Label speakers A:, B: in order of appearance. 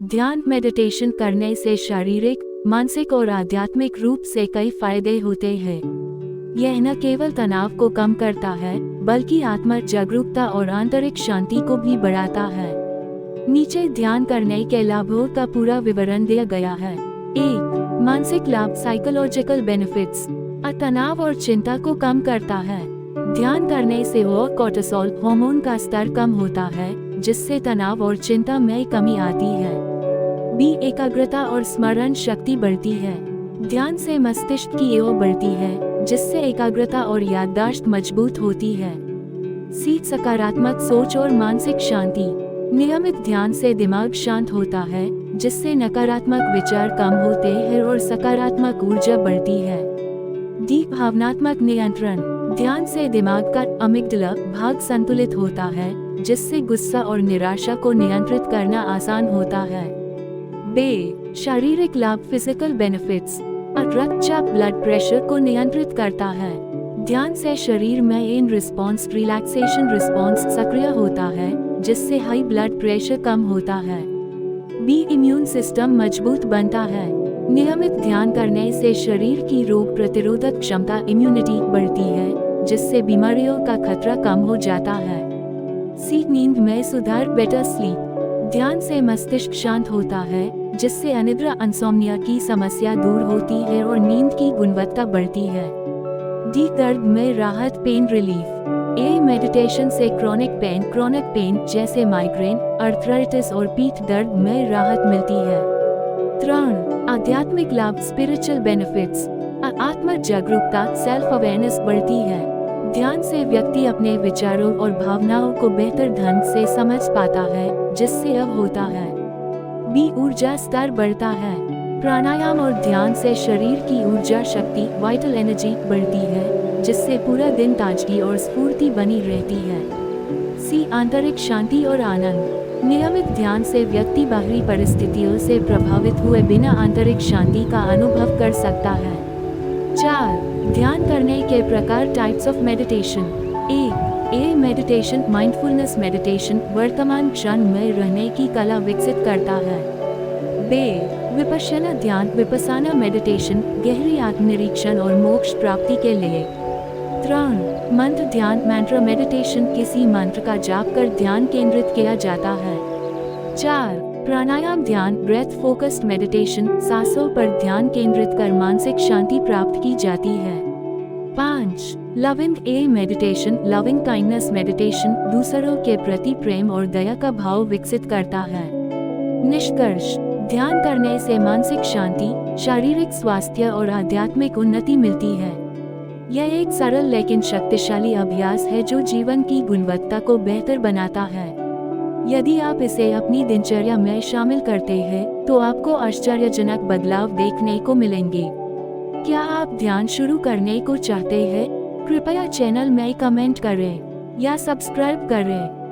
A: ध्यान मेडिटेशन करने से शारीरिक, मानसिक और आध्यात्मिक रूप से कई फायदे होते हैं। यह न केवल तनाव को कम करता है, बल्कि आत्म जागरूकता और आंतरिक शांति को भी बढ़ाता है। नीचे ध्यान करने के लाभों का पूरा विवरण दिया गया है। 1. मानसिक लाभ, साइकोलॉजिकल बेनिफिट्स। तनाव और चिंता को कम करता है। ध्यान करने से कोर्टिसोल हार्मोन का स्तर कम होता है, जिससे तनाव और चिंता में कमी आती है। बी. एकाग्रता और स्मरण शक्ति बढ़ती है। ध्यान से मस्तिष्क की ओर बढ़ती है, जिससे एकाग्रता और याददाश्त मजबूत होती है। सी. सकारात्मक सोच और मानसिक शांति। नियमित ध्यान से दिमाग शांत होता है, जिससे नकारात्मक विचार कम होते हैं और सकारात्मक ऊर्जा बढ़ती है। डी. भावनात्मक नियंत्रण। ध्यान से दिमाग का अमिगडाला भाग संतुलित होता है, जिससे गुस्सा और निराशा को नियंत्रित करना आसान होता है। बे. शारीरिक लाभ, फिजिकल बेनिफिट्स। रक्तचाप, ब्लड प्रेशर को नियंत्रित करता है। ध्यान से शरीर में इन रिस्पॉन्स, रिलैक्सेशन रिस्पॉन्स सक्रिय होता है, जिससे हाई ब्लड प्रेशर कम होता है। बी. इम्यून सिस्टम मजबूत बनता है। नियमित ध्यान करने से शरीर की रोग प्रतिरोधक क्षमता इम्यूनिटी बढ़ती है, जिससे बीमारियों का खतरा कम हो जाता है। सी. नींद में सुधार, बेटर स्लीप। ध्यान से मस्तिष्क शांत होता है, जिससे अनिद्रा इंसोम्निया की समस्या दूर होती है और नींद की गुणवत्ता बढ़ती है। डी. दर्द में राहत, पेन रिलीफ। ए. मेडिटेशन से क्रोनिक पेन जैसे माइग्रेन, आर्थराइटिस और पीठ दर्द में राहत मिलती है। 3. आध्यात्मिक लाभ, स्पिरिचुअल बेनिफिट्स। आत्म जागरूकता, सेल्फ अवेयरनेस बढ़ती है। ध्यान से व्यक्ति अपने विचारों और भावनाओं को बेहतर ढंग से समझ पाता है, जिससे अब होता है। बी. ऊर्जा स्तर बढ़ता है। प्राणायाम और ध्यान से शरीर की ऊर्जा शक्ति, वाइटल एनर्जी बढ़ती है, जिससे पूरा दिन ताजगी और स्फूर्ति बनी रहती है। सी. आंतरिक शांति और आनंद। नियमित ध्यान से व्यक्ति बाहरी परिस्थितियों से प्रभावित हुए बिना आंतरिक शांति का अनुभव कर सकता है। 4. ध्यान करने के प्रकार, types of meditation. A. Meditation, mindfulness meditation वर्तमान क्षण में रहने की कला विकसित करता है। बे. विपश्यना ध्यान, विपस्साना मेडिटेशन गहरी आत्मनिरीक्षण और मोक्ष प्राप्ति के लिए। 3. मंत्र ध्यान, मैंट्रा मेडिटेशन किसी मंत्र का जाप कर ध्यान केंद्रित किया जाता है। 4. प्राणायाम ध्यान, ब्रेथ फोकस्ड मेडिटेशन सांसों पर ध्यान केंद्रित कर मानसिक शांति प्राप्त की जाती है। 5. लविंग ए मेडिटेशन, लविंग काइंडनेस मेडिटेशन दूसरों के प्रति प्रेम और दया का भाव विकसित करता है। निष्कर्ष, ध्यान करने से मानसिक शांति, शारीरिक स्वास्थ्य और आध्यात्मिक उन्नति मिलती है। यह एक सरल लेकिन शक्तिशाली अभ्यास है जो जीवन की गुणवत्ता को बेहतर बनाता है। यदि आप इसे अपनी दिनचर्या में शामिल करते हैं, तो आपको आश्चर्यजनक बदलाव देखने को मिलेंगे। क्या आप ध्यान शुरू करने को चाहते हैं? कृपया चैनल में कमेंट करें या सब्सक्राइब करें।